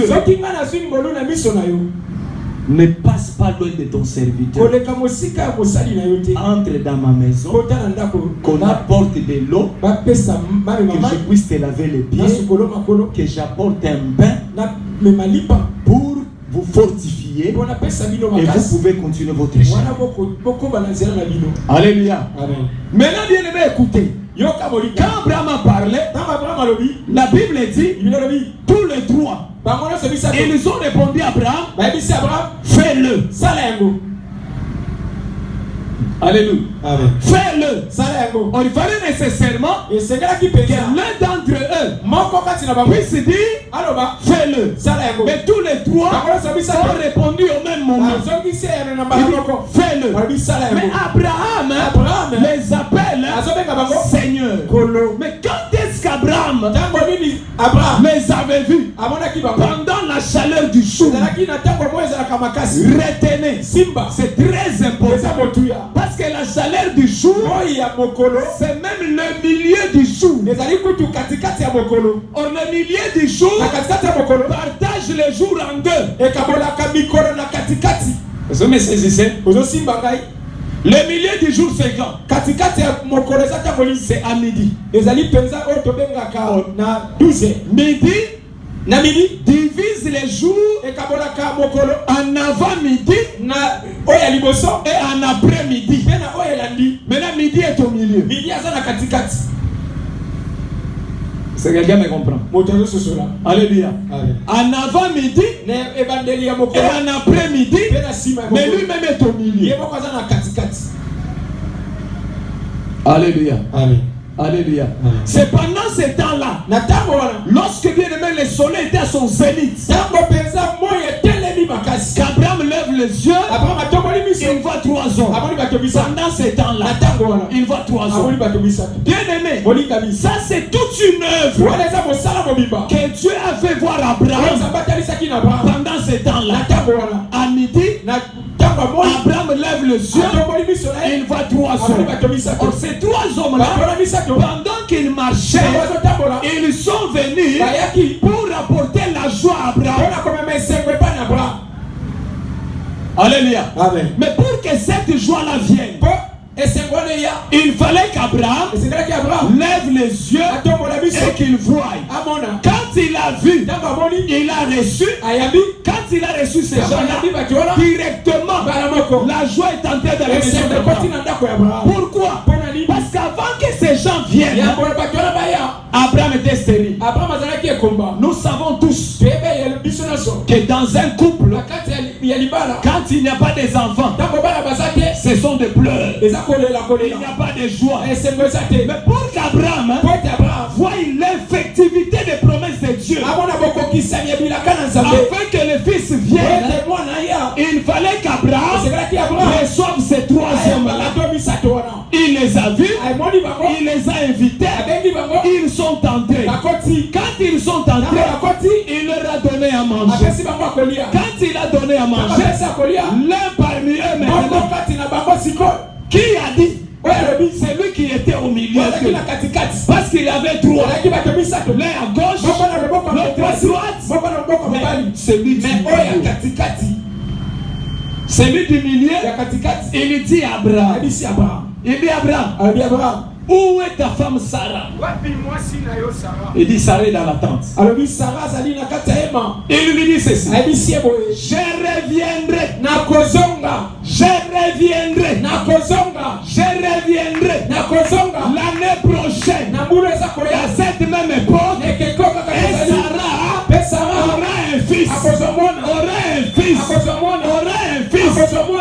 Dieu ne passe pas loin de ton serviteur. Entre dans ma maison, qu'on apporte de l'eau, que je puisse te laver les pieds, que j'apporte un bain pour vous fortifier et vous pouvez continuer votre chemin. Alléluia. Maintenant, bien aimé, écoutez. Quand Abraham a parlé, la Bible dit tous les trois. Ils ont répondu à Abraham, fais-le. Alléluia. Fais-le. Il fallait nécessairement que l'un d'entre eux puisse dire fais-le. Mais tous les trois ont répondu au même moment. Fais-le. Mais Abraham les appelle Seigneur. Mais quand est-ce qu'Abraham les avait vus pendant la chaleur du jour? Retenez, c'est très important. Parce que la chaleur du jour, c'est même le milieu du jour. Or, le milieu du jour partage le jour en deux. Vous me saisissez? Le milieu du jour, c'est quand? C'est à midi. Midi divise les jours en avant-midi et en après-midi. Maintenant, midi est au milieu. C'est quelqu'un me comprend? Alléluia. En avant-midi et en après-midi, mais lui-même est au milieu. Alléluia. Alléluia. C'est pendant ce temps-là, lorsque bien aimé le soleil était à son zénith, qu'Abraham lève les yeux, il voit 3 hommes. Pendant ce temps-là, il voit 3 hommes. Bien aimé, ça c'est toute une œuvre que Dieu a fait voir Abraham pendant ce temps-là. À midi, Abraham lève les yeux, il voit 3 hommes. Or, ces 3 hommes-là, pendant qu'ils marchaient, ils sont venus pour apporter la joie à Abraham. Alléluia. Mais pour que cette joie-là vienne, il fallait qu'Abraham lève les yeux et qu'il voie. Quand il a vu, il a reçu. Quand il a reçu ces gens-là, directement, la joie est entrée dans le cœur d'Abraham. Pourquoi? Parce qu'avant que ces gens viennent, Abraham était stérile. Nous savons tous que dans un couple, quand il n'y a pas des enfants, ce sont des pleurs. Il n'y a pas de joie. Mais pour qu'Abraham voie l'effectivité des promesses de Dieu, afin que le fils vienne, il fallait qu'Abraham reçoive ces 3 hommes-là. Il les a vus, il les a invités, ils sont entrés. Quand ils sont entrés, il leur a donné à manger. Quand il a donné à manger, l'un parmi eux maintenant, qui a dit? C'est lui qui était au milieu. Parce qu'il avait 3. L'un à gauche, l'autre à droite. Celui du milieu. Celui du milieu, il dit à Abraham. Il dit Abraham, où est ta femme Sarah? Il dit Sarah est dans la tente. Il lui dit ceci. Je reviendrai. L'année prochaine à cette même époque, et Sarah aura un fils.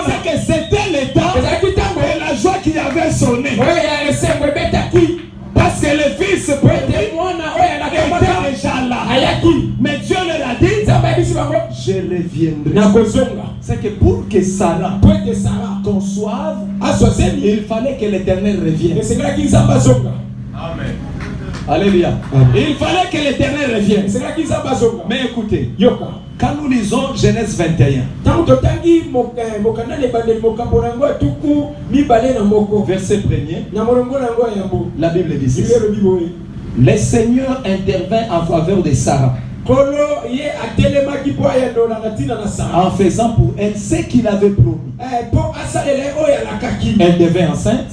C'est que c'était le temps et la joie qui avait sonné. Parce que le fils était déjà là. Mais Dieu leur a dit, je reviendrai. C'est que pour que Sarah conçoive, il fallait que l'Éternel revienne. Amen. Alléluia. Il fallait que l'Éternel revienne. Mais écoutez, quand nous lisons Genèse 21, verset 1er, la Bible dit ceci. Le Seigneur intervint en faveur de Sarah. en faisant pour elle ce qu'il avait promis. Elle devait enceinte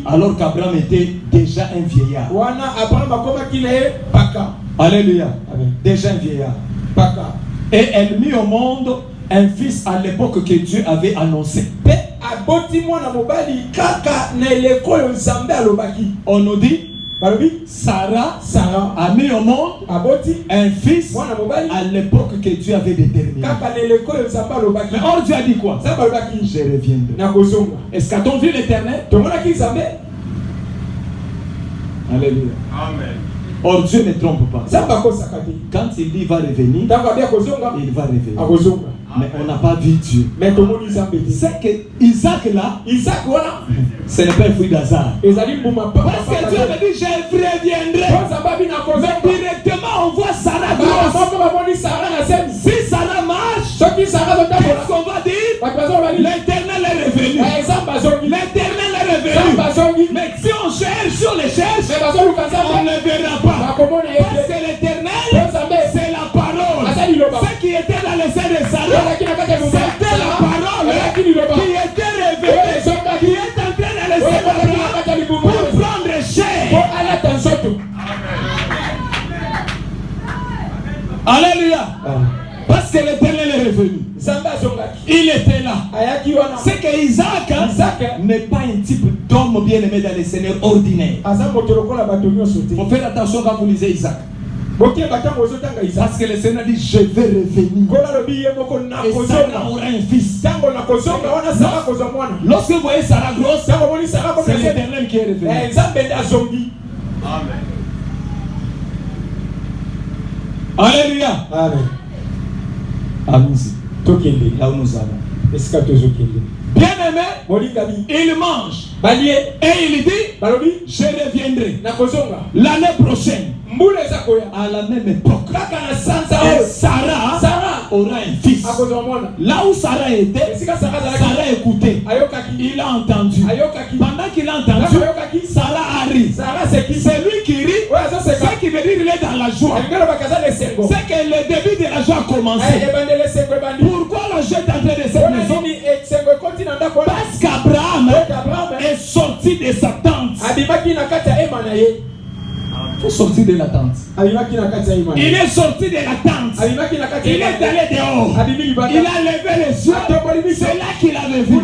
alors qu'Abraham était déjà un vieillard. Alléluia. Déjà un vieillard. Et elle mit au monde un fils à l'époque que Dieu avait annoncé. On nous dit Sarah a mis au monde un fils à l'époque que Dieu avait déterminée. Mais or Dieu a dit quoi? Je reviendrai. Est-ce qu'a-t-on vu l'Éternel? Alléluia. Amen. Or Dieu ne trompe pas. Quand il dit va revenir, il va revenir. Mais on n'a pas vu Dieu. C'est que Isaac là, ce n'est pas un fruit d'hasard. Parce que Dieu avait dit je reviendrai. Mais directement on voit Sarah grosse. Si Sarah marche, qu'est-ce qu'on va dire? L'Éternel est revenu. L'Éternel est revenu. Mais si on cherche sur les cherches, on ne verra pas. Parce que l'Éternel, c'est la parole. Ce qui était dans les seins de Sarah, c'était la parole qui était révélée, qui est entrée dans les seins d'Abraham pour prendre chair. Alléluia. Parce que l'Éternel est revenu. Il était là. C'est que Isaac n'est pas un type d'homme bien aimé dans les seigneurs ordinaires. Il faut faire attention quand vous lisez Isaac. Parce que le Seigneur dit je vais revenir. Et Sarah aura un fils. Lorsque vous voyez Sarah grosse, c'est l'Éternel qui est revenu. Amen. Alléluia. Amen. Allons-y. Là où nous allons. Bien aimé, il mange. Et il dit je reviendrai l'année prochaine à la même époque. Et Sarah aura un fils. Là où Sarah était, Sarah écoutait. Il a entendu. Pendant qu'il a entendu, Sarah a ri. C'est lui qui rit. C'est qui veut dire qu'il est dans la joie. C'est que le début de la joie a commencé. Pourquoi la joie est entrée de cette maison? Parce qu'Abraham est sorti de sa tente. Il est sorti de la tente. Il est sorti de la tente. Il est allé dehors. Il a levé les yeux. C'est là qu'il avait vu.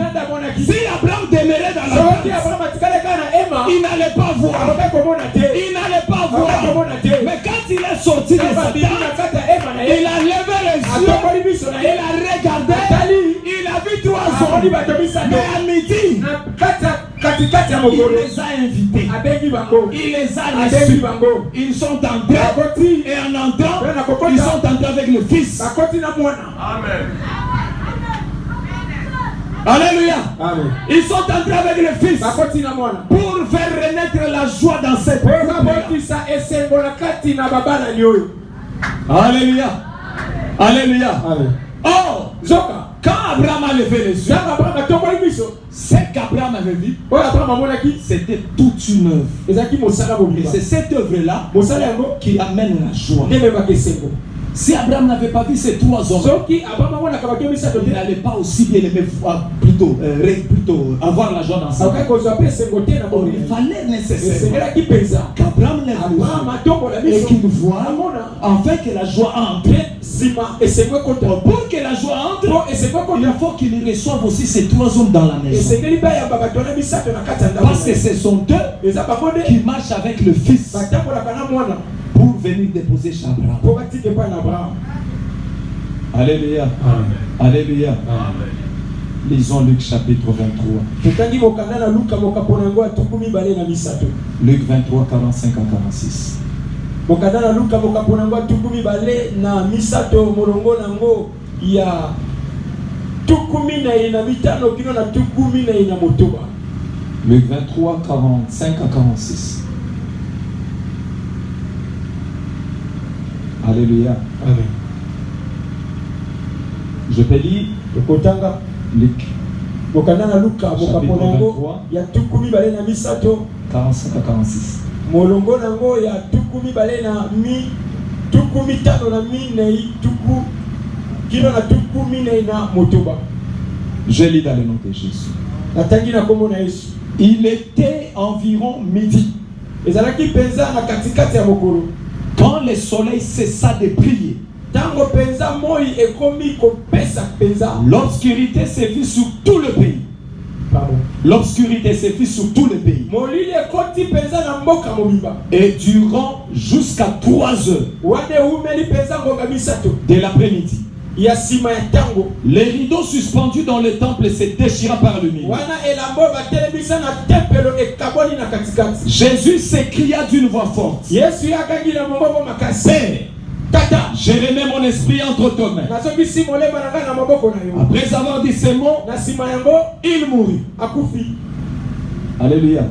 Si Abraham demeurait dans la tente, il n'allait pas voir. Il n'allait pas voir. Mais quand il est sorti de sa tente, il a levé les yeux. Il a regardé. Il a vu 3 hommes. Mais à midi, il les a invités. Il les a reçus. Ils sont entrés. Et en entrant, ils sont entrés avec le fils. Amen. Alléluia. Amen. Ils sont entrés avec le fils pour faire renaître la joie dans cette famille. Alléluia. Alléluia. Amen. Oh, quand Abraham a levé les yeux, ce qu'Abraham avait vu, c'était toute une œuvre. Et c'est cette œuvre-là qui amène la joie. Si Abraham n'avait pas vu ces 3 hommes, il n'allait pas aussi bien aimer plutôt avoir la joie dans sa vie. Il fallait nécessairement qu'Abraham lève les yeux et qu'il voit enfin que la joie entre. Pour que la joie entre, il faut qu'il reçoive aussi ces 3 hommes dans la maison. Parce que ce sont eux qui marchent avec le fils pour venir déposer chez Abraham. Alléluia. Amen. Alléluia. Amen. Lisons Luc chapitre 23. Luc 23, 45 à 46. Luc 23, 45 à 46. Alléluia. Amen. Je peux lire Luc. Chapitre 23, 45 à 46. Molongo nango ya tukumi bale na mi tukumi tano na mi nei tuku Je lis dans le nom de Jésus. Il était environ midi. Quand le soleil cessa de briller, l'obscurité se fit sur tout le pays. L'obscurité se fit sur tout le pays. Et durant jusqu'à 3 heures de l'après-midi, les rideaux suspendus dans le temple se déchira par le milieu. Jésus s'écria d'une voix forte: Père, je remets mon esprit entre tes mains. Après avoir dit ces mots, il mourut. Alléluia.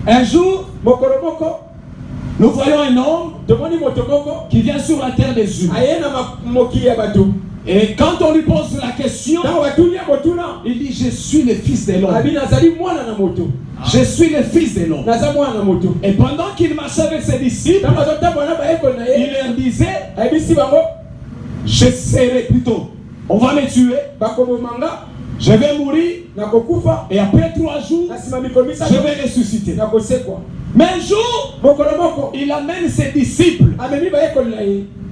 Un jour, nous voyons un homme qui vient sur la terre des humains. Et quand on lui pose la question, il dit: je suis le fils de l'homme. Je suis le fils de l'homme. Et pendant qu'il marchait avec ses disciples, il leur disait: je serai plutôt, on va me tuer, je vais mourir, et après 3 jours, je vais ressusciter. Mais un jour, il amène ses disciples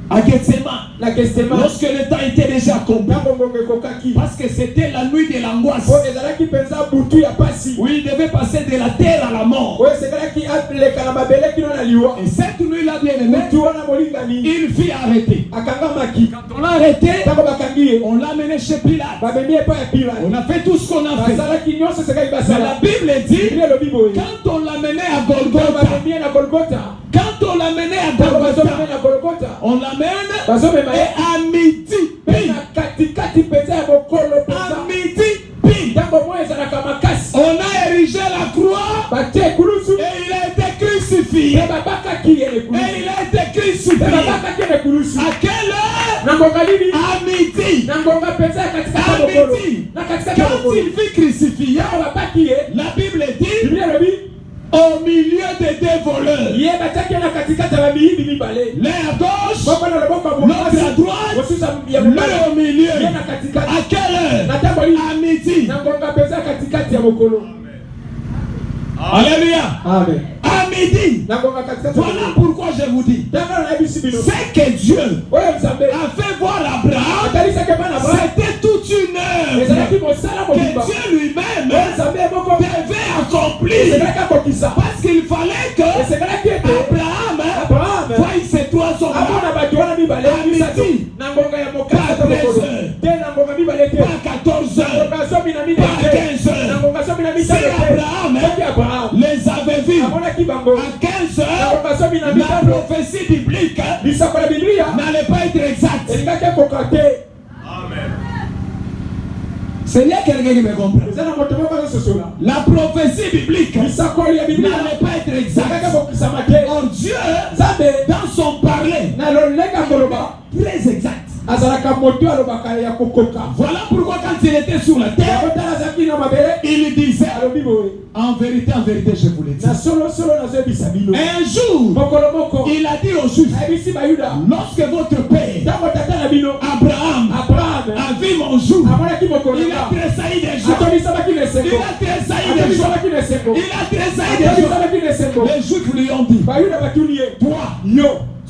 à Gethsémane, lorsque le temps était déjà accompli, parce que c'était la nuit de l'angoisse. Oui, il devait passer de la terre à la mort. Et cette nuit-là, bien aimé, il fut arrêté. Quand on l'a arrêté, on l'a amené chez Pilate. On a fait tout ce qu'on a fait. Mais la Bible dit, quand on l'a mené à Golgotha, quand on l'a mené à Golgotha, on l'amène et à midi pile, on a érigé la croix et il a été crucifié. Et il a été crucifié. À quelle heure? À midi. À midi. Quand il fut crucifié, la Bible dit, au milieu des 2 voleurs, l'un à gauche, l'autre à droite, l'un au milieu. À quelle heure? À midi. Alléluia. Amen. À midi. Voilà pourquoi je vous dis, c'est que Dieu a fait voir Abraham, c'était toute une œuvre que Dieu lui-même devait accomplir, parce qu'il fallait que Abraham voie ces 3 hommes à midi, pas 13 heures, pas 14 heures, pas 15 heures. Si Abraham les avait vus à 15 heures, la prophétie biblique n'allait pas être exacte. C'est bien quelqu'un qui me comprend. La prophétie biblique n'allait pas être exacte. Or Dieu, dans son parler, très exact. Voilà pourquoi quand il était sur la terre, il disait: en vérité, je vous le dis. Un jour, il a dit aux Juifs: lorsque votre père Abraham a vu mon jour, il a tressailli des jours. Les Juifs lui ont dit: toi,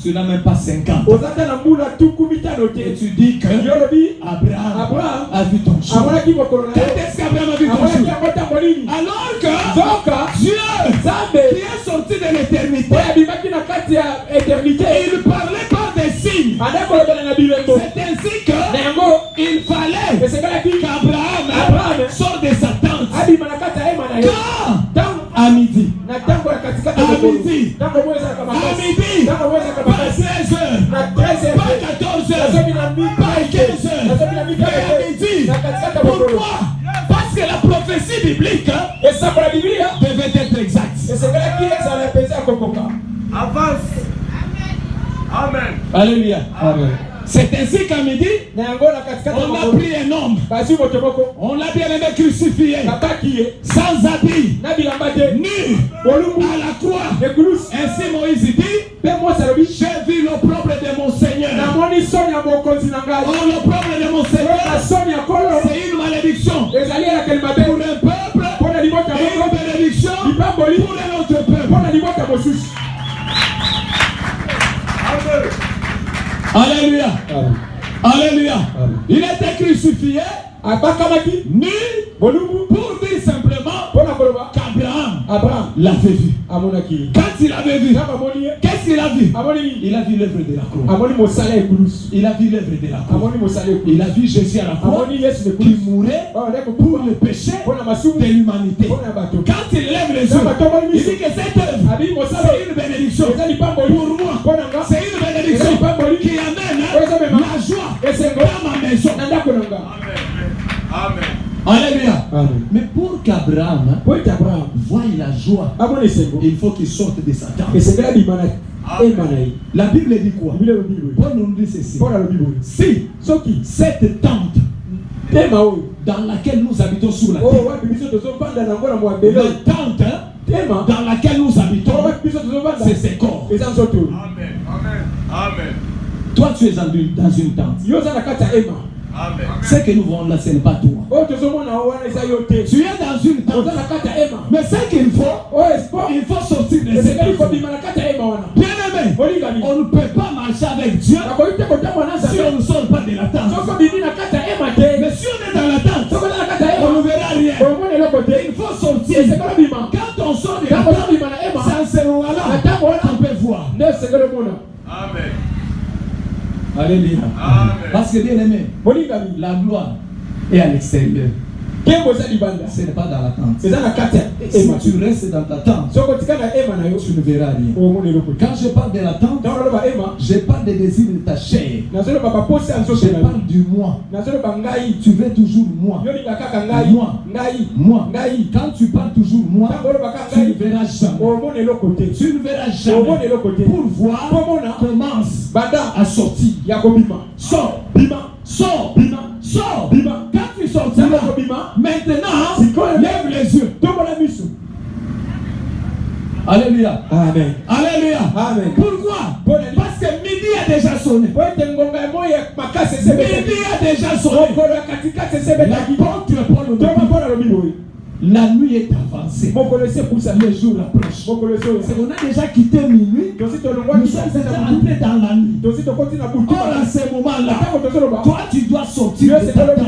tu n'as même pas 50. Et tu dis que Abraham a vu ton jour. Quand est-ce qu'Abraham a vu ton jour? Alors que Dieu, qui est sorti de l'éternité, il parlait par des signes. C'est ainsi qu'il fallait qu'Abraham sorte de sa tente. Quand? À midi. À midi. Pas 16 heures. Pas 14 heures. Pas 15 heures. Mais à midi. Pourquoi? Parce que la prophétie biblique devait être exacte. Avance. Amen. Alléluia. Amen. C'est ainsi qu'à midi, on a pris un homme, on l'a bien aimé crucifié, sans habit, nu, à la croix. Ainsi Moïse dit, j'ai vu l'opprobre de mon Seigneur. L'opprobre de mon Seigneur, c'est une malédiction pour un peuple et une bénédiction pour un autre peuple. Alléluia. Alléluia. Il était crucifié, nu, pour dire simplement qu'Abraham l'avait vu. Quand il avait vu, qu'est-ce qu'il a vu? Il a vu l'œuvre de la croix. Il a vu l'œuvre de la croix. Il a vu Jésus à la croix qui mourait pour le péché de l'humanité. Quand il lève les yeux, il dit que cette œuvre, c'est une bénédiction pour moi. C'est une bénédiction qui amène la joie dans ma maison. Amen. Alléluia. Mais pour qu'Abraham voie la joie, il faut qu'il sorte de sa tente. La Bible dit quoi? Paul nous dit ceci. Si cette tente dans laquelle nous habitons sur la terre, la tente dans laquelle nous habitons, c'est ses corps. Amen. Toi, tu es dans une tente. Ce que nous voyons là, ce n'est pas toi. Tu es dans une tente. Mais ce qu'il faut, il faut sortir de cette tente. Bien aimé, on ne peut pas marcher avec Dieu si on ne sort pas de la tente. Mais si on est dans la tente, on ne verra rien. Il faut sortir. Quand on sort de la tente, c'est en ce moment-là qu'on peut voir. Amen. Alléluia. Parce que bien aimé, la gloire est à l'extérieur. Ce n'est pas dans la tente. Si tu restes dans ta tente, tu ne verras rien. Quand je parle de la tente, je parle des désirs de ta chair. Je parle du moi. Tu veux toujours moi. Moi. Quand tu parles toujours moi, tu ne verras jamais. Tu ne verras jamais. Pour voir, commence à sortir. Sors. Quand tu sortiras, maintenant, lève les yeux. Alléluia. Amen. Alléluia. Amen. Pourquoi? Parce que midi a déjà sonné. Midi a déjà sonné. La nuit est avancée. Le jour approche. On a déjà quitté minuit. Nous sommes déjà entrés dans la nuit. Or, à ce moment-là, toi, tu dois sortir de ta tente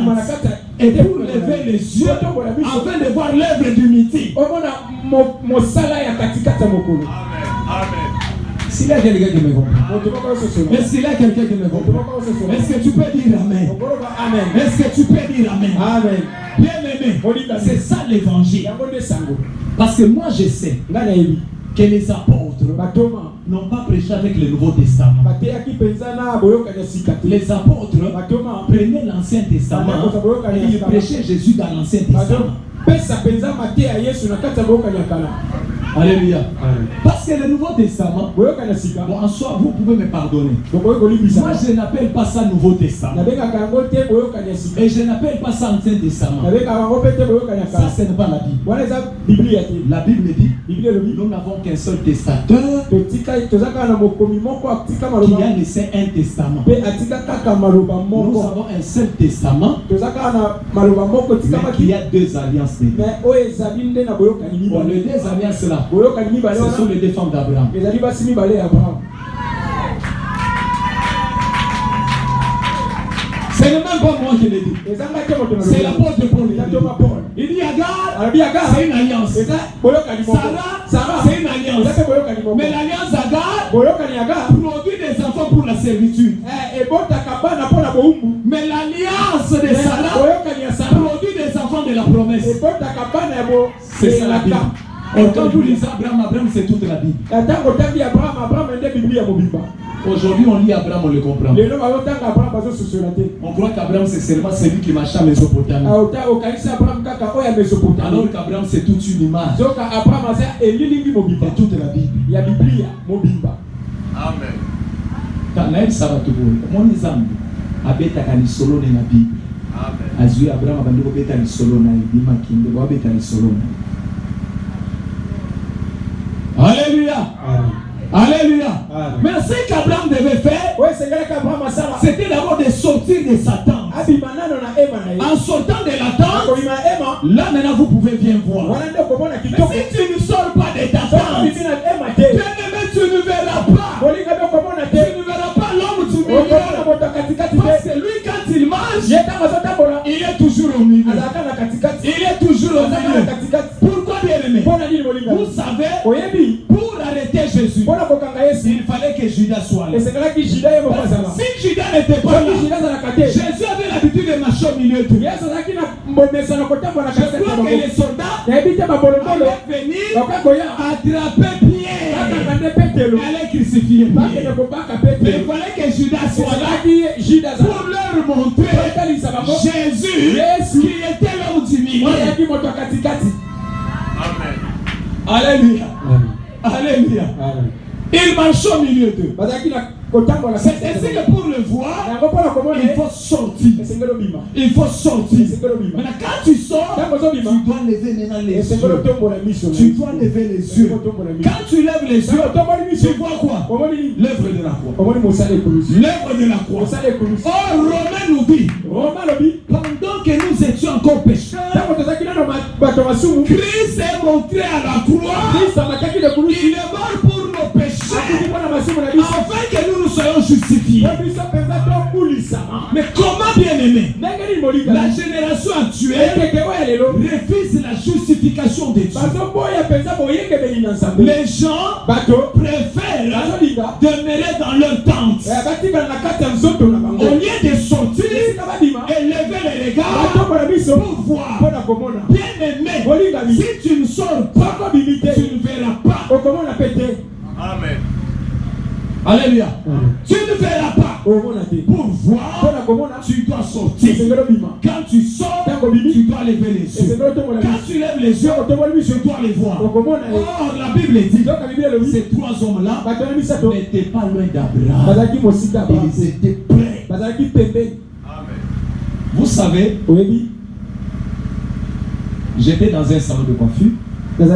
et pour lever les yeux afin de voir l'œuvre du midi. Amen. S'il y a quelqu'un qui me comprend, est-ce qu'il y a quelqu'un qui me comprend? Est-ce que tu peux dire Amen? Est-ce que tu peux dire Amen? Amen. Bien aimé, c'est ça l'évangile. Parce que moi je sais que les apôtres n'ont pas prêché avec le Nouveau Testament. Les apôtres prenaient l'Ancien Testament et ils prêchaient Jésus dans l'Ancien Testament. Alléluia. Parce que le Nouveau Testament, bon, en soi, vous pouvez me pardonner. Moi, je n'appelle pas ça Nouveau Testament. Et je n'appelle pas ça Ancien Testament. Ça, ce n'est pas la Bible. La Bible dit, nous n'avons qu'un seul testateur qui a laissé un testament. Nous avons un seul testament, mais qui a deux alliances. Bon, les deux alliances là, ce sont les deux femmes d'Abraham. Ce n'est même pas moi qui l'ai dit. C'est l'apôtre Paul. Il dit Agar, c'est une alliance. Sarah, c'est une alliance. Mais l'alliance Agar produit des enfants pour la servitude. Mais l'alliance de Sarah produit des enfants de la promesse. C'est ça la Bible. Quand vous lisez Abraham, c'est toute la Bible. Aujourd'hui, on lit Abraham, on le comprend. On croit qu'Abraham, c'est seulement celui qui marche à Mésopotamie. Alors qu'Abraham, c'est toute une image. C'est toute la Bible. Amen. Quand naye sabatu boye omoni Nzambe abetaka lisolo na Bible. Azui Abraham abandiko beta lisolo na ibima kinde bo beta lisolo na. Alléluia. Alléluia. Mais ce qu'Abraham devait faire, c'était d'abord de sortir de Satan. En sortant de la tente, là maintenant vous pouvez bien voir. Mais si tu ne sors pas de ta tente, bien-aimé, tu ne verras pas. Tu ne verras pas l'homme du milieu. Parce que lui, quand il marche, il est toujours au milieu. Il est toujours au milieu. Pourquoi, bien-aimé? Vous savez, pour arrêter Jésus, il fallait que Judas soit là. Si Judas n'était pas là, Jésus avait l'habitude de marcher au milieu de tout. Je crois que les soldats allaient venir attraper Pierre et aller crucifier Pierre. Il fallait que Judas soit là pour leur montrer Jésus qui était l'homme du milieu. Alléluia. Alléluia. Il marche au milieu d'eux. C'est ainsi que pour le voir, il faut sortir. Il faut sortir. Maintenant, quand tu sors, tu dois lever maintenant les yeux. Tu dois lever les yeux. Quand tu lèves les yeux, tu vois quoi? L'œuvre de la croix. L'œuvre de la croix. Or, Romain nous dit, pendant que nous étions encore pécheurs, Christ est montré à la croix. Il est mort pour nos péchés, afin que nous soyons justifiés. Mais comment, bien aimé, la génération actuelle refuse la justification de Dieu. Les gens préfèrent demeurer dans leur tente au lieu de sortir et lever les regards pour voir. Bien aimé, si tu ne sors pas, tu ne verras pas. Amen. Alléluia. Tu ne verras pas. Pour voir, tu dois sortir. Quand tu sors, tu dois lever les yeux. Quand tu lèves les yeux, tu dois les voir. Or, la Bible dit, ces trois hommes-là n'étaient pas loin d'Abraham. Ils étaient prêts. Vous savez, j'étais dans un salon de coiffure. Il y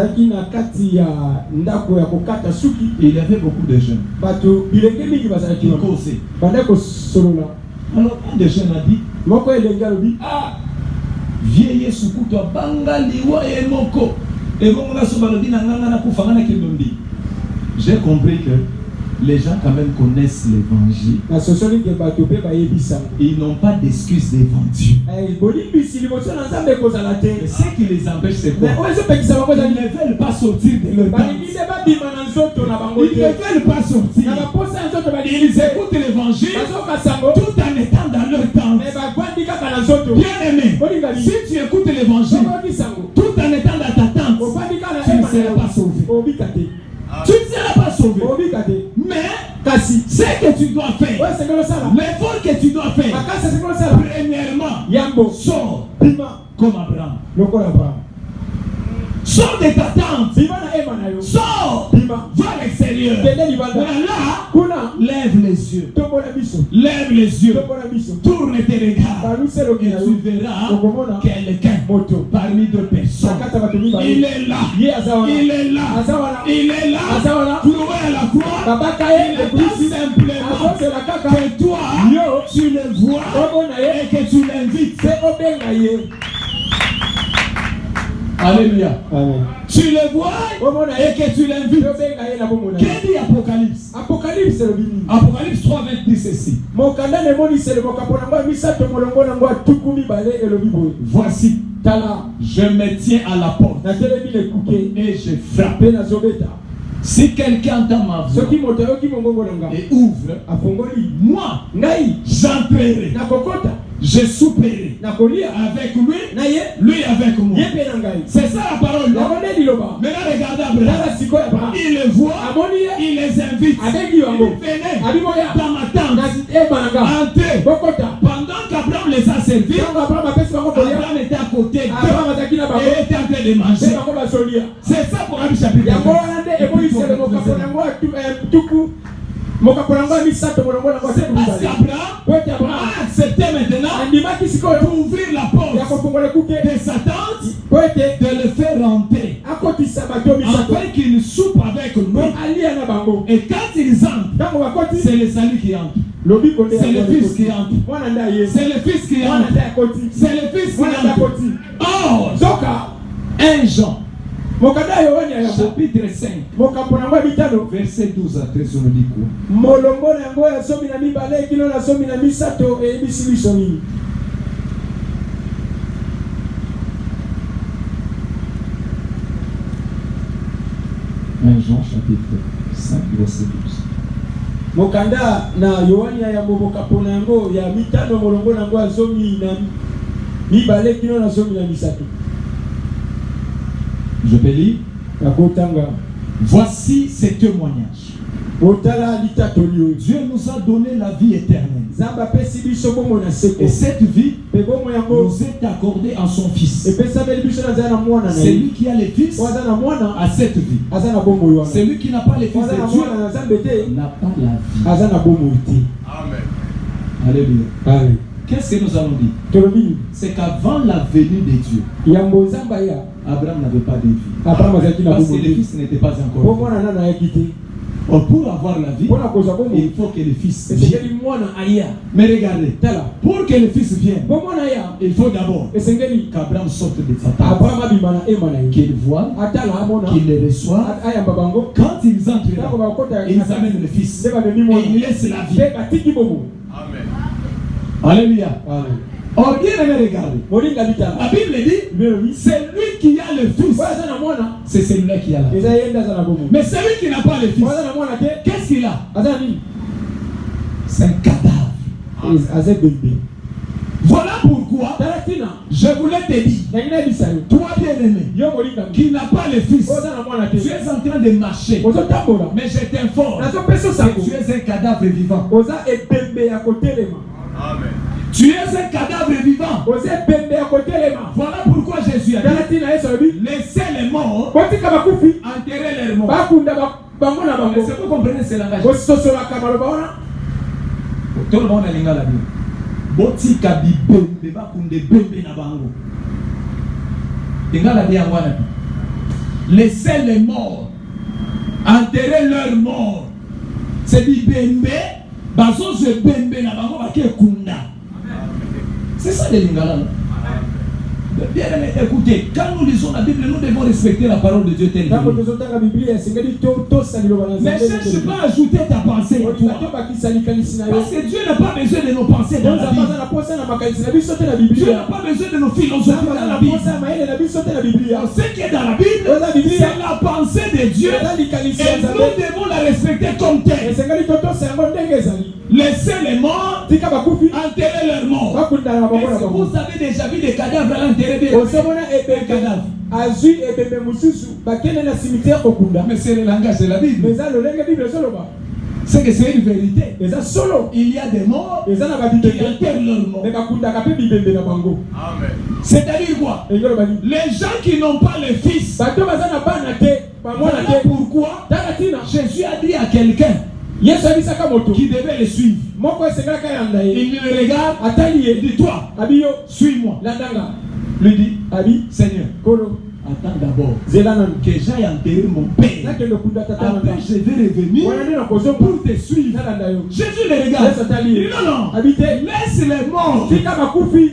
avait beaucoup de jeunes qui causaient. Alors un des jeunes a dit, ah, vieille soukuto bangaliwa et moko. J'ai compris que les gens quand même connaissent l'évangile. Ils n'ont pas d'excuses devant Dieu. Mais ce qui les empêche, c'est quoi? Ils ne veulent pas sortir de leur tente. Ils ne veulent pas sortir. Ils écoutent l'évangile tout en étant dans leur tente. Bien aimé, si tu écoutes l'évangile tout en étant dans ta tente, tu ne seras pas sauvé. Tu ne seras pas sauvé. Mais ce que tu dois faire, l'effort que tu dois faire, premièrement, sors comme Abraham. Sors de ta tente. Sors. Va à l'extérieur. Là, lève les yeux. Lève les yeux. Tourne tes regards. Et tu verras quelqu'un parmi deux personnes. Il est là. Il est là. Il est là. Cloué à la croix. Il attend simplement que toi, tu le vois et que tu l'invites. Alléluia. Tu le vois et que tu l'invites. Qu'est-ce dit Apocalypse? Apocalypse 3, 20 dit ceci. Voici, je me tiens à la porte et je frappe. Si quelqu'un entend ma voix et ouvre, moi, j'entrerai. Je souperai avec lui, lui avec moi. C'est ça la parole. Maintenant regardez Abraham. Il les voit, il les invite. Venez dans ma tente. Entrez. Pendant qu'Abraham les a servis, Abraham était à côté d'eux et était en train de manger. C'est ça pour Abraham chapitre 20. Parce qu'Abraham a accepté maintenant pour ouvrir la porte de Satan, de le faire rentrer, afin qu'il soupe avec nous. Et quand ils entrent, c'est le salut qui entre. C'est le Fils qui entre. C'est le Fils qui entre. C'est le Fils qui entre. Oh, 1 Jean. Chapitre 5, verset 12 à 13, on dit quoi? Jean chapitre 5, verset 12. Mokanda na Yohania ya mobokapona yango ya mitano molongo nango azomi na mibale kino na zomi na misato. Je peux lire. Voici ces témoignages. Dieu nous a donné la vie éternelle. Et cette vie nous est accordée en son Fils. C'est lui qui a le Fils à cette vie. Celui qui n'a pas le Fils de Dieu n'a pas la vie. Amen. Alléluia. Amen. Qu'est-ce que nous allons dire? C'est qu'avant la venue de Dieu, Abraham n'avait pas de vie. Parce que le Fils n'était pas encore. Pour avoir la vie, il faut que le Fils vienne. Mais regardez, pour que le Fils vienne, il faut d'abord qu'Abraham sorte de sa tente, qu'il voit, qu'il le reçoit. Quand ils entrent là, ils amènent le Fils et ils laissent la vie. Amen. Alléluia. Oh, bien aimé, regardez. La Bible dit, c'est lui qui a le Fils. C'est celui-là qui a la vie. Mais celui qui n'a pas le Fils, qu'est-ce qu'il a? C'est un cadavre. Voilà pourquoi je voulais te dire, toi bien-aimé, qui n'a pas le Fils, tu es en train de marcher, mais je t'informe que tu es un cadavre vivant. Amen. Tu es un cadavre vivant. Voilà pourquoi Jésus a dit, laissez les morts enterrer leurs morts. Est-ce que vous comprenez ce langage? Tout le monde a l'ingala la Bible. Botika bibembe bakunde bembe na bango. Ingala dia ngwana. Laissez les morts enterrer leurs morts. C'est bibembe bazo se bembe na bango bakekunda. C'est ça les lingala. Bien aimé, écoutez, quand nous lisons la Bible, nous devons respecter la parole de Dieu telle qu'elle est. Mais cherche pas à ajouter ta pensée à toi. Parce que Dieu n'a pas besoin de nos pensées dans la Bible. Dieu n'a pas besoin de nos philosophies dans la Bible. Ce qui est dans la Bible, c'est la pensée de Dieu. Et nous devons la respecter comme telle. Laissez les morts enterrer leurs morts. Est-ce que vous avez déjà vu des cadavres à l'enterrer? Mais c'est le langage de la Bible. C'est que c'est une vérité. Il y a des morts qui enterrent leurs morts. C'est-à-dire quoi? Les gens qui n'ont pas le Fils. Voilà pourquoi Jésus a dit à quelqu'un qui devait le suivre. Il le regarde, il dit, toi, suis-moi. Lui dit, Seigneur, attends d'abord que j'aille enterrer mon père. Après je vais revenir pour te suivre. Jésus le regarde. Il dit non, laisse les morts.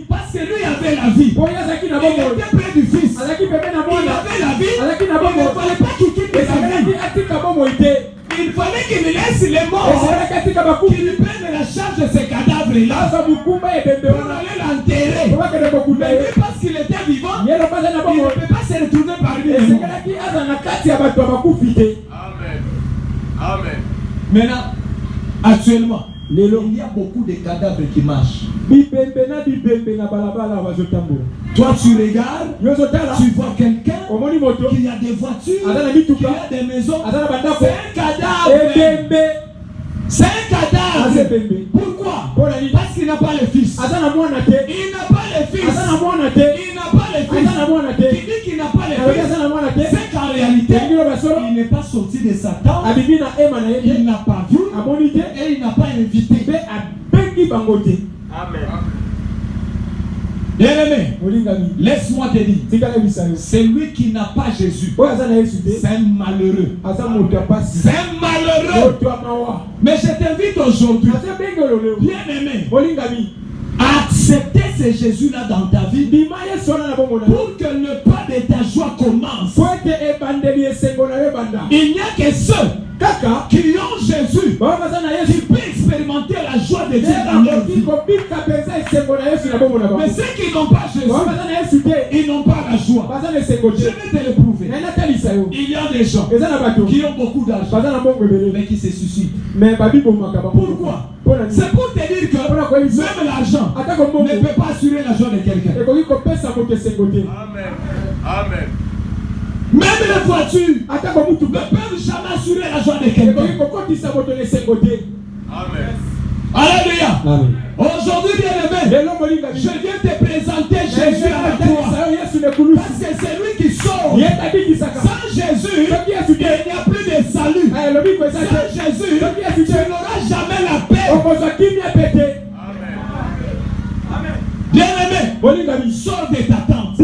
Parce que lui avait la vie. Il était près du Fils. Il avait la vie. Il ne fallait pas qu'il quitte sa vie. Il fallait qu'il laisse les morts, qu'il lui prenne la charge de ces cadavres-là pour aller l'enterrer. Mais lui, parce qu'il était vivant, il ne peut pas se retrouver parmi les morts. Amen. Amen. Maintenant, actuellement, il y a beaucoup de cadavres qui marchent. Toi tu regardes, tu vois quelqu'un qui a des voitures, qui a des maisons. C'est un cadavre. C'est un cadavre. Pourquoi? Parce qu'il n'a pas le Fils. Il n'a pas le Fils. Il n'a pas le Fils. Qui dit qu'il n'a pas le Fils, c'est qu'en réalité, il n'est pas sorti de Satan. Il n'a pas vu. Amen. Bien-aimé, laisse-moi te dire, celui qui n'a pas Jésus, c'est un malheureux. C'est un malheureux. Mais je t'invite aujourd'hui, bien-aimé, à accepter ce Jésus-là dans ta vie pour que le pas de ta joie commence. Il n'y a que ceux qui ont Jésus qui peuvent expérimenter la joie de Dieu dans leur vie. Mais ceux qui n'ont pas Jésus, ils n'ont pas la joie. Je vais te le prouver. Il y a des gens qui ont beaucoup d'argent mais qui se suicident. Pourquoi? C'est pour te dire que même l'argent ne peut pas assurer la joie de quelqu'un. Amen. Amen. Même les voitures ne peuvent jamais assurer la joie de quelqu'un. Amen. Alléluia. Aujourd'hui, bien-aimé, je viens te présenter Jésus avec toi. Parce que c'est lui qui sauve. Sans Jésus, il n'y a plus de salut. Sans Jésus, tu n'auras jamais la paix. Bien-aimé, sors de ta tente.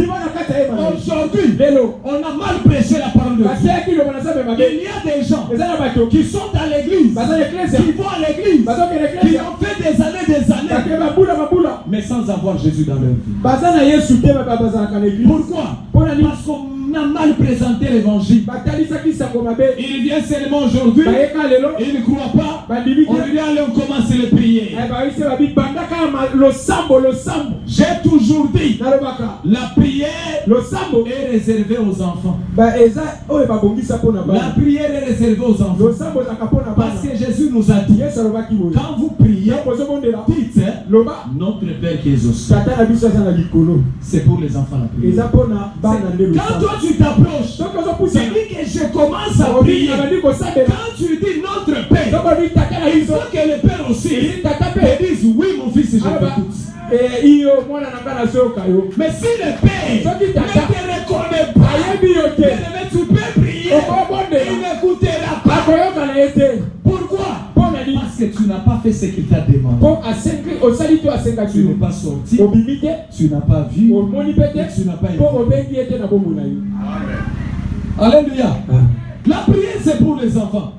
Aujourd'hui, on a mal prêché la parole de Dieu. Il y a des gens qui sont à l'église, qui vont à l'église, qui ont fait des années, mais sans avoir Jésus dans leur vie. Pourquoi? Parce qu'on a mal présenté l'évangile. Il vient seulement aujourd'hui, il ne croit pas. On lui dit allez, on commence les prières. J'ai toujours dit, la prière est réservée aux enfants. La prière est réservée aux enfants. Parce que Jésus nous a dit, quand vous priez, dites, notre Père qui est au ciel. C'est pour les enfants la prière. Quand toi tu t'approches, c'est dit que je commence à prier. Quand tu dis notre Père, il faut que le Père aussi te dise oui mon fils, je t'écoute. Mais si le Père ne te reconnaît pas, tu peux prier, il n'écoutera pas. Pourquoi? Parce que tu n'as pas fait ce qu'il t'a demandé. Tu n'es pas sorti, tu n'as pas vu, tu n'as pas été. Alléluia. La prière c'est pour les enfants.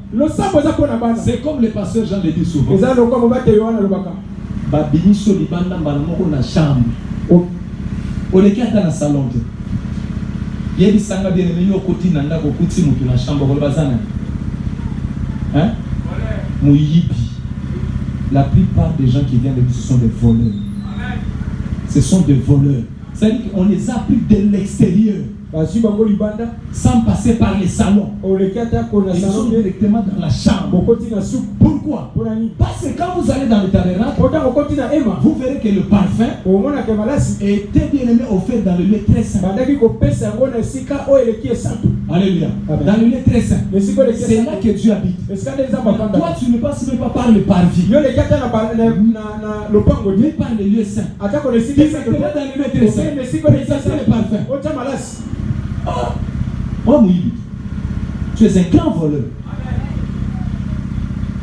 C'est comme le pasteur Jean le dit souvent. Babiniso libanda mbanamoko na chambre. Oleki ata na salon te. Yebi sanga bien aimé yo koti na ndako kuti mutu na chambre ko bazana. Hein? Muyibi. La plupart des gens qui viennent de ce sont des voleurs. Ce sont des voleurs. C'est-à-dire qu'on les a pris de l'extérieur. Sans passer par les salons. Ils sont directement dans la chambre. Pourquoi? Parce que quand vous allez dans le tabernacle, vous verrez que le parfum était bien aimé offert dans le lieu très saint. Alléluia. Dans le lieu très saint. C'est là que Dieu habite. Toi, tu ne passes même pas par le parvis. Mais par le lieu saint. Tu es dans le lieu très saint. C'est le parfum. Oh, tu es un grand voleur.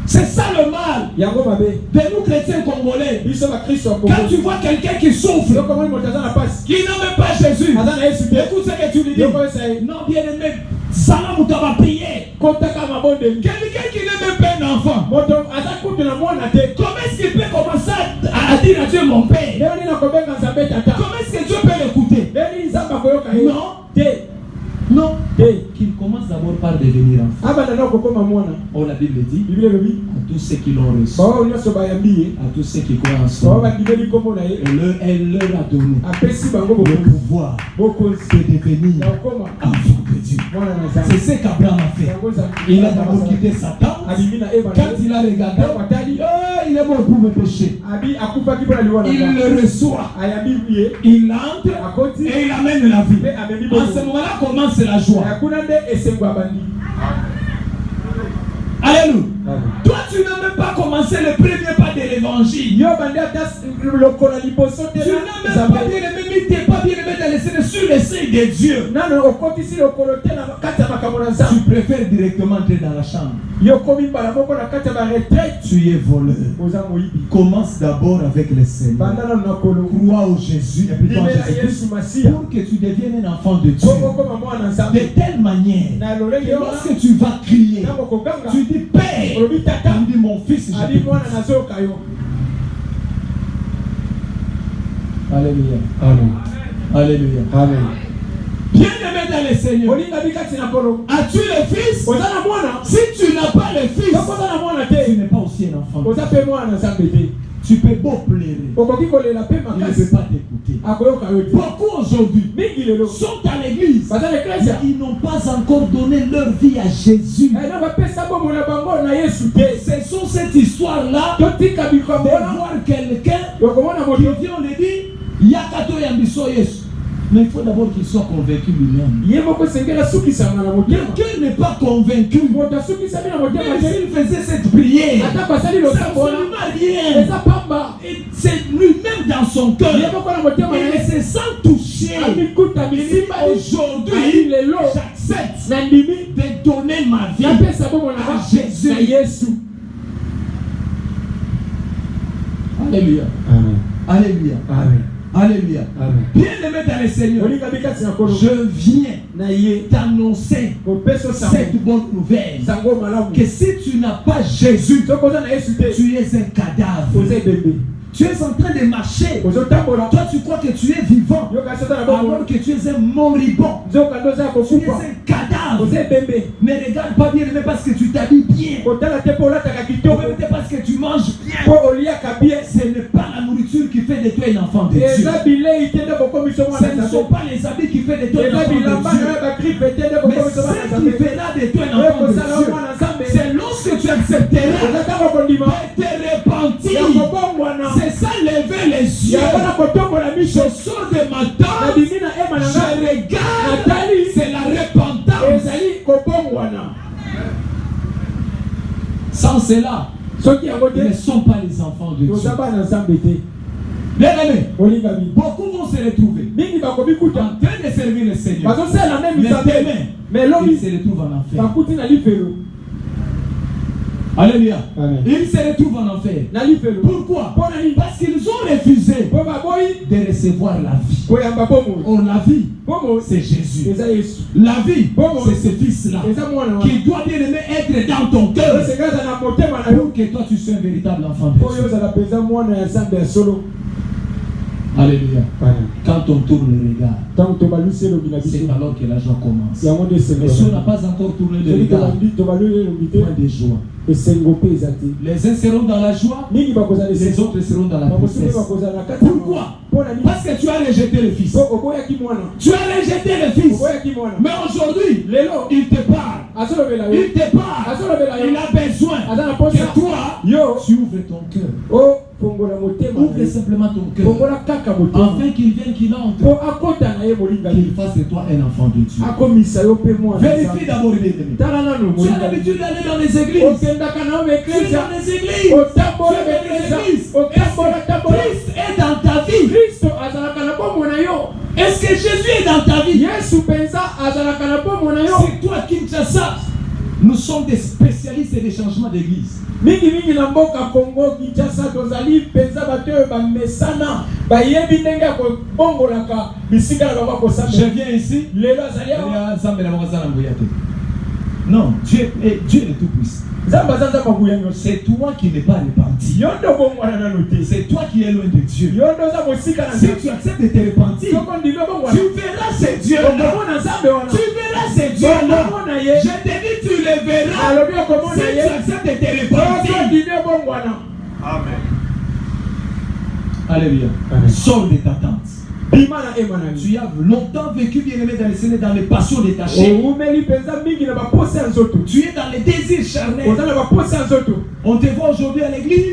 C'est ça le mal de nous chrétiens congolais. Quand tu vois quelqu'un qui souffre, qui n'a même pas Jésus, écoute ce que tu lui dis. Non, bien aimé, Salam ou t'as prié. Quelqu'un qui n'est même pas un enfant, comment est-ce qu'il peut commencer à dire à Dieu mon père? Comment est-ce que Dieu peut l'écouter? Non. Non. Qu'il commence d'abord par devenir enfant. Oh, la Bible dit à tous ceux qui l'ont reçu, à tous ceux qui croient en son nom, elle leur a donné le pouvoir de devenir enfant de Dieu. C'est ce qu'Abraham a fait. Il a d'abord quitté Satan. Quand il a regardé, il est mort pour me pécher. Il le reçoit. Il entre et il amène la vie. En ce moment-là commence la joie. Alléluia. Toi, tu n'as même pas commencé le premier pas de l'évangile. Tu n'as même pas dit, mais tu n'es pas bien-aimé dans le Seigneur, sur le seuil de Dieu, tu préfères directement entrer dans la chambre. Tu es voleur. Commence d'abord avec le Seigneur. Crois au Jésus et puis en Jésus pour que tu deviennes un enfant de Dieu. De telle manière que lorsque tu vas crier, tu dis Père, tu dis mon fils, je t'écoute. Alléluia. Amen. Alléluia. Amen. Bien-aimé dans le Seigneur, as-tu le fils? Si tu n'as pas le fils, tu n'es pas aussi un enfant. Tu peux beau pleurer, il ne peut pas t'écouter. Beaucoup aujourd'hui sont à l'église, ils n'ont pas encore donné leur vie à Jésus. Ce sont cette histoire-là de voir quelqu'un qui vient, on le dit, Yakato Yambiso Yesu. Mais il faut d'abord qu'il soit convaincu lui-même. Quelqu'un n'est pas convaincu. Même s'il faisait cette prière, ça ne absolument rien. C'est lui-même dans son cœur. Il se sent touché. Aujourd'hui, j'accepte de donner ma vie à Jésus. Alléluia. Amen. Alléluia. Amen. Alléluia. Bien-aimé dans le Seigneur, je viens t'annoncer cette bonne nouvelle que si tu n'as pas Jésus, tu es un cadavre. Tu es en train de marcher. Toi, tu crois que tu es vivant alors que tu es un moribond. Tu es un cadavre. Ne regarde pas bien, mais parce que tu t'habilles bien. Peut-être parce que tu manges bien. Ce n'est pas la nourriture qui fait de toi un enfant de Dieu. Ce ne sont pas les habits qui font de toi un enfant de Dieu. Mais ce qui fera de toi un enfant de Dieu, c'est lorsque tu accepteras de te repentir. C'est ça, lever les yeux. Je sors de ma tente, je regarde, c'est la repentance. Sans cela, ils ne sont pas les enfants de Dieu. Bien aimé, beaucoup vont se retrouver en train de servir le Seigneur. Mais demain, ils se retrouvent en enfer. Alléluia. Ils se retrouvent en enfer. Pourquoi? Parce qu'ils ont refusé de recevoir la vie. Or la vie, c'est Jésus. La vie, c'est ce fils-là qui doit bien aimer être dans ton cœur pour que toi tu sois un véritable enfant de Dieu. Alléluia. Quand on tourne le regard, c'est alors que la joie commence. Mais si on n'a pas encore tourné le regard, point de joie. Les uns seront dans la joie, les autres seront dans la tristesse. Pourquoi? Parce que tu as rejeté le fils. Tu as rejeté le fils. Mais aujourd'hui, il te parle. Il te parle. Il a besoin que toi, tu ouvres ton cœur. Ouvre simplement ton cœur. Afin qu'il vienne, qu'il entre. Qu'il fasse de toi un enfant de Dieu. Vérifie d'abord les ennemis. Tu as l'habitude d'aller dans les églises. Tu es dans les églises. Christ est dans ta vie. Est-ce que Jésus est dans ta vie? C'est toi Kinshasa. Nous sommes des spécialistes des changements d'église. Je viens ici. Non, Dieu est le Tout-Puissant. C'est toi qui n'es pas repenti. C'est toi qui es loin de Dieu. Si tu acceptes de te repentir, tu verras ces dieux-là. Tu verras ces dieux-là. Je te dis, tu les verras. Si tu acceptes de te repentir. Amen. Alléluia. Sors de ta tente. Tu as longtemps vécu, bien-aimé dans le Seigneur, dans les passions détachées. Tu es dans les désirs charnels. On te voit aujourd'hui à l'église.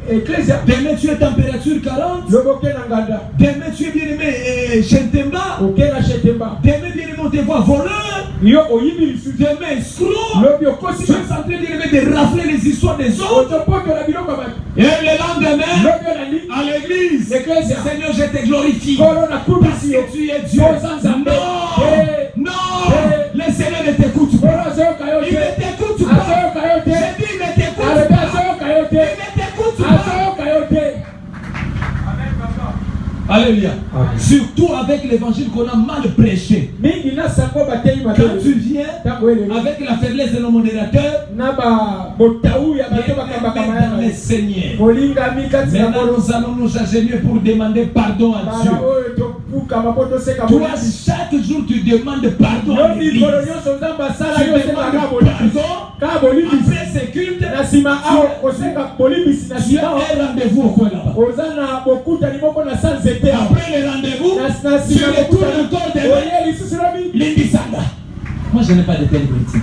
Demain tu es température 40. Demain tu es bien-aimé Chentemba. Demain bien-aimé on te voit voleur. yo oyibi lisusu de m'escrocs. lobi okosi Tu es en train de rafler les histoires des autres. otopotola biloko ya bato Et le lendemain, lobi olandi à l'église, Ecclesia. Seigneur, je te glorifie. kolo Parce nakumbisi yo que tu es Dieu. Oza Nzambe. Non, non, le Seigneur ne t'écoute kolo pas. azoyoka yo Il te ne t'écoute pas. azoyoka yo J'ai te dit, il ne t'écoute alobi pas. azoyoka yo Il te ne t'écoute pas. azoyoka yo te. Alléluia. Amen. Surtout avec l'évangile qu'on a mal prêché. mingi na sango bateli Quand tu viens ntango elelo avec la faiblesse de nos modérateurs, na botau ya bato bakambaka dans le mayanga Seigneur. molingami kati na Maintenant, bolo nous allons nous agenouiller pour demander pardon à Dieu. bana oyo topukama po toseka Toi, bolandi chaque jour, tu demandes pardon à yo l'église. mikolo nyonso nzambe asala Tu yo osengaka demandes bolimbisi pardon. kaka bolimbisi Après ces cultes, na nsima awa kosenga bolimbisi na tu as nsima un rendez-vous au coin là-bas. oza na bokutani moko na sa nzete awa Après le rendez-vous, na tu nsima retournes bokutani encore demain. oye lisusu lobi Lindisanga. Moi, je n'ai pas de tel chrétien.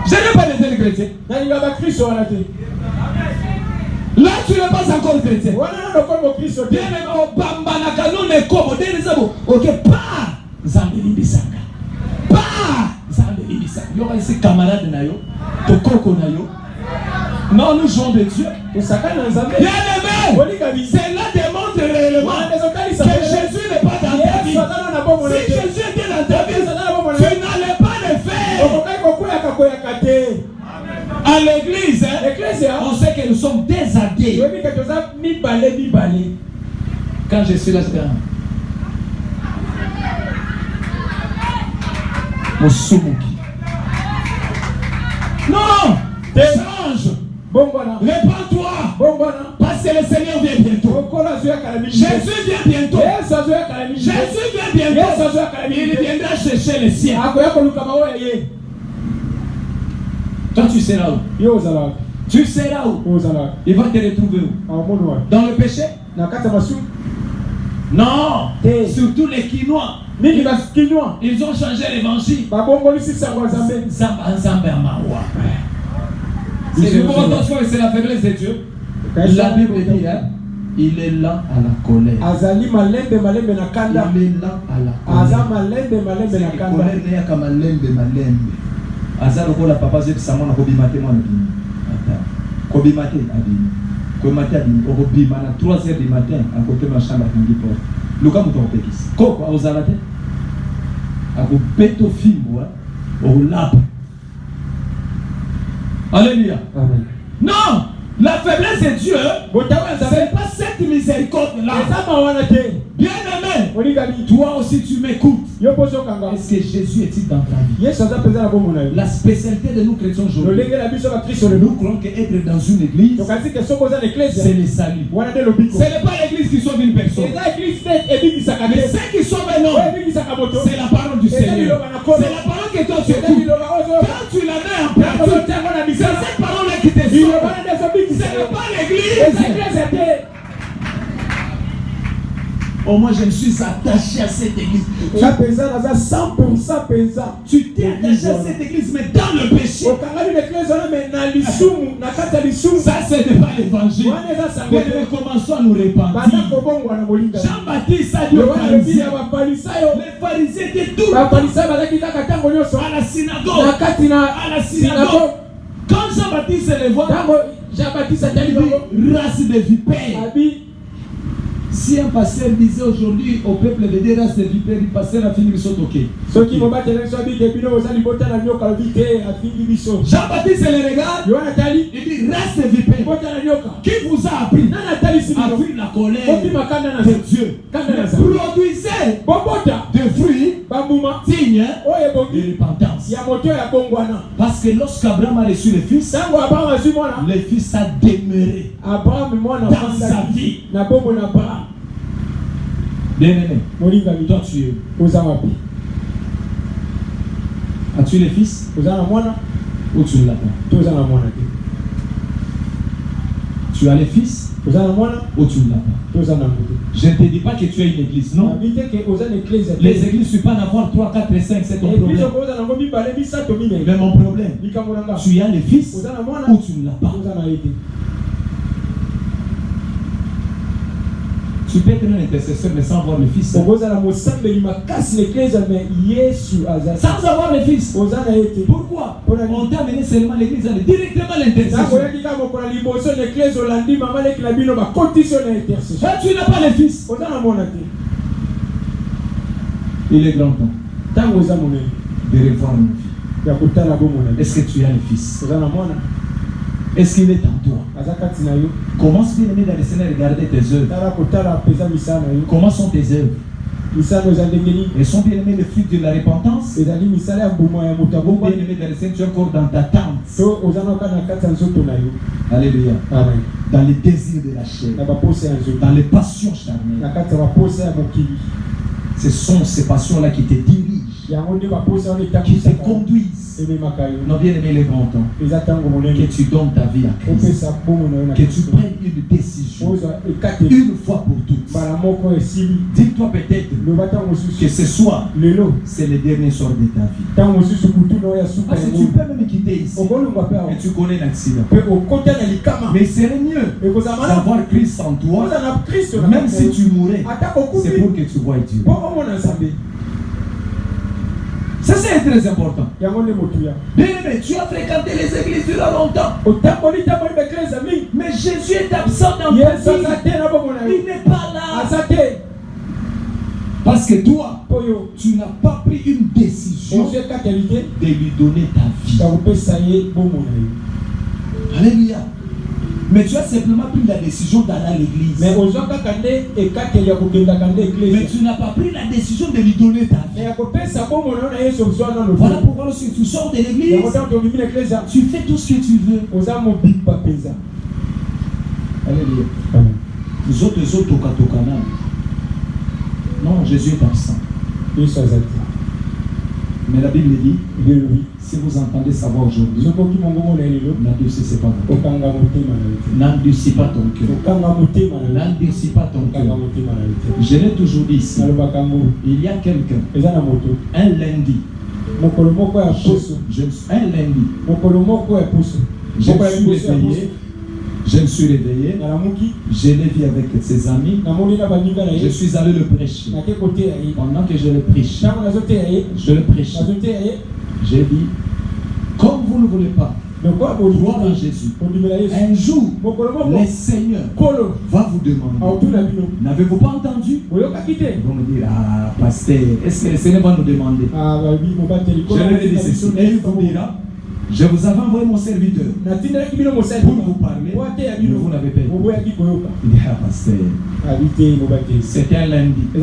Je n'ai pas de tel chrétien. nalinga bakristo wana te Là, tu n'es pas encore chrétien. wana na lokola bokristo te Bien aimé, obambanaka no nekobo denezabo. Ok, pas Zambe Lindisanga. Pas Zambe Lindisanga. Yo ici camarade na yo, tokoko na yo. Non, nous jouons de Dieu. tosaka na nzambe Bien aimé, olingamisi cela démontre réellement wana que ezokalisa Jésus n'est pas dans ta vie. yesu aza na bomona Si te Jésus était dans ta vie, yesu aza na bomona tu te n'allais pas le faire. okokaki kokweyaka te À l'église, hein, eklesia on sait que nous sommes désarmés. toyebi ke toza mibale Quand je suis là, je dis, Mosumuki. Non, change, bongwana répands-toi, bongwana parce que le Seigneur vient bientôt. okola azoyaka na mingi Jésus vient bientôt. yesu azoyaka na mingi Jésus vient yesu bientôt. azoyaka na Il mingi viendra chercher les siens. akoya kolukama oyo ye Toi, tu seras où? yo ozala wapi Tu seras où? ozala wapi Il va te retrouver où? amoni wapi Dans le péché? na kati ya masumu Non. Hey. Surtout les Quinois. mingi bakinywa Ils ont changé l'évangile. babongolisi sango ya nzambe Nzambe ya mawa. C'est pour attention, c'est la faiblesse de Dieu. La Bible dit, hein, il est lent à la colère. azali malembe na kanda Il est lent à la aza colère. malembe na kanda Colère neyaka malembe. Aza lokola papa zebisa mwana kobima te mwana bima. Kobima te abima. Kobima te abima. Okobima na 3h du matin à côté de ma chambre akangi porte. Luka moto akopekisa. Koko aozala te. Akobeta ofimbo olapa. Alléluia. amen Non, la faiblesse de Dieu, botawa ya ce nzambe n'est pas cette miséricorde-là. eza mawana te Bien aimé, olingami toi aussi tu m'écoutes. yo mpo ozokanga Est-ce que Jésus est-il dans ta vie? yesu aza mpenza na bomona yo La spécialité de nous chrétiens aujourd'hui, lolenge na biso bakristo nous lelo croyons qu'être dans une église, tokasi ke soki oza na c'est eklesia le salut. wana nde lobiko Ce n'est pas l'église qui sauve une personne. eza eglise te ebikisaka Mais te ce qui sauve un oyo homme, ebikisaka moto c'est la parole du eza Seigneur. liloba na kolo C'est la parole que toi tu eza écoutes. liloba oyo Quand tu la mets en pratique, ozotiango na c'est misala cette parole qui te liloba sauve. na nde Ce ezobikisa n'est yo pas eza l'église. eklesia te Au moins, je me suis attaché à cette église. nga mpenza naza 100% mpenza Tu t'es attaché à cette église, mais dans le péché. okangami na eklesia wana me na lisumu na kati ya lisumu Ça, ce n'est pas l'évangile. wana eza sango Mais te nous commençons à nous banda repentir. kobongwana molinga Jean-Baptiste a dit aux yohana lobi ya pharisiens. bafarisayo Les pharisiens étaient tout bafarisayo bazalaki kaka ntango nyonso à la na synagogue. kati na À la synagogue. synagogue Quand Jean-Baptiste les voit, ntango jean-baptiste atali il bango dit race de vipères. abi Si un pasteur disait aujourd'hui au peuple de dire race de vipères, le pasteur a fini de sauter. soki mobatela biso abike bino oza libota na nyoka lobi te afingi biso Jean-Baptiste les regarde. yohana atali Il dit race de vipères. libota na nyoka Qui vous a appris nani atalisi à bino fuir la colère bopima kanda na de Dieu? kanda na nzambe Produisez bobota des fruits bambuma dignes oyo de ebongi repentance. ya moto ya bongwana Parce que lorsqu'Abraham a reçu le fils, ntango abraham azwi mwana le fils a demeuré abraham mwana dans sa vie. na bombo na abraham Bien-aimé, molingami toi tu es. oza wapi As-tu le fils oza na mwana ou tu ne l'as pas? to oza na mwana te Tu as le fils oza na mwana ou tu ne l'as pas? to oza na moto Je ne te dis pas que tu es une église, non. abi te ke oza na eklesia Les églises, tu peux en avoir 3, 4 et 5, c'est ton eglize problème. okoza nango mibale misato minei Mais mon problème, likambo na nga tu as le fils oza na mwana ou tu ne l'as pas. oza na ye te Tu peux être un intercesseur mais sans voir le Fils. Sans avoir le Fils. Pourquoi? On t'a amené seulement l'église, directement l'intercession. Tu n'as pas le Fils. Il est grand temps de revoir une vie. Est-ce que tu as le Fils? Est-ce qu'il est en toi? Commence bien aimé dans le Seigneur, regarder tes œuvres. Comment sont tes œuvres? Elles sont bien aimées le fruit de la repentance. Ou bien aimé dans le Seigneur, tu es encore dans ta tente. Alléluia. Dans les désirs de la chair. Dans les passions charnelles. Ce sont ces passions-là qui te dirigent, qui te conduisent. Non, bien aimé les grands temps, que tu donnes ta vie à Christ, que tu prennes une décision une fois pour toutes. Dis-toi peut-être que ce soir, c'est le dernier soir de ta vie. Parce que tu peux même quitter ici et tu connais l'accident. Mais il serait mieux d'avoir Christ en toi, même si tu mourais, c'est pour que tu vois Dieu. Ça c'est très important. Bien aimé, tu as fréquenté les églises durant longtemps. Mais Jésus est absent dans ta vie. Il n'est pas là. Parce que toi, tu n'as pas pris une décision de lui donner ta vie. Alléluia. Mais tu as simplement pris la décision d'aller à l'église. Mais tu n'as pas pris la décision de lui donner ta vie. Voilà pourquoi lorsque tu sors de l'église, tu fais tout ce que tu veux. Alléluia. Les autres tokana. Non, Jésus est absent. Mais la Bible dit, si vous entendez savoir aujourd'hui, n'endurcissez pas ton cœur. N'endurcis pas ton cœur. N'endurcis pas ton cœur. Je l'ai toujours dit ici. Il y a quelqu'un, un lundi, je me suis réveillé, je l'ai vu avec ses amis, je suis allé le prêcher. Pendant que je le prêche, j'ai dit, comme vous ne voulez pas croire en Jésus, un jour, le Seigneur va vous demander, n'avez-vous pas entendu? Ils vont me dire, ah, pasteur, est-ce que le Seigneur va nous demander? Je lui ai dit ceci, et il vous dira, je vous avais envoyé mon serviteur pour vous parler, mais vous n'avez pas écouté. Il dit, ah, pasteur, c'était un lundi. Le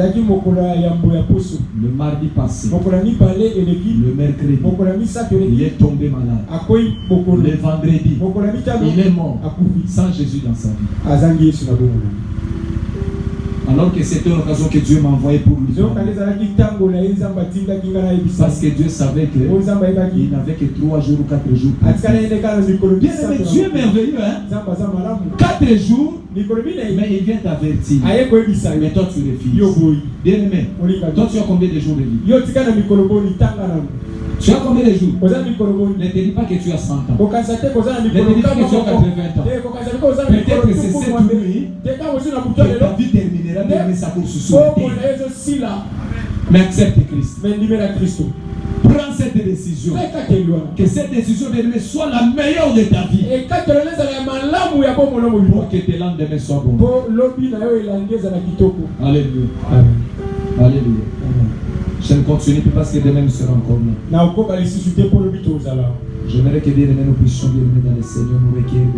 mardi passé, le mercredi, il est tombé malade. Le vendredi, il est mort sans Jésus dans sa vie. Alors que c'était l'occasion que Dieu m'a envoyé pour lui. Parce que Dieu savait qu'il n'avait que 3 jours ou 4 jours. Bien aimé, Dieu est merveilleux, hein? 4 jours, mais il vient t'avertir. Mais toi tu refuses. Bien aimé, toi tu as combien de jours de vie? Tu as combien de jours? Ne te dis pas que tu as 100 ans. Ne te dis pas que tu as 80 ans. Peut-être que c'est cette nuit que ta vie terminera, mais ça court sur la terre. Mais accepte Christ. Prends cette décision. Que cette décision de soit la meilleure de ta vie. Pour que tes lendemains soient bons. Alléluia. Alléluia. Je ne continue plus parce que demain nous serons encore là. J'aimerais que Dieu nous puissions bien dans le Seigneur nous requiert.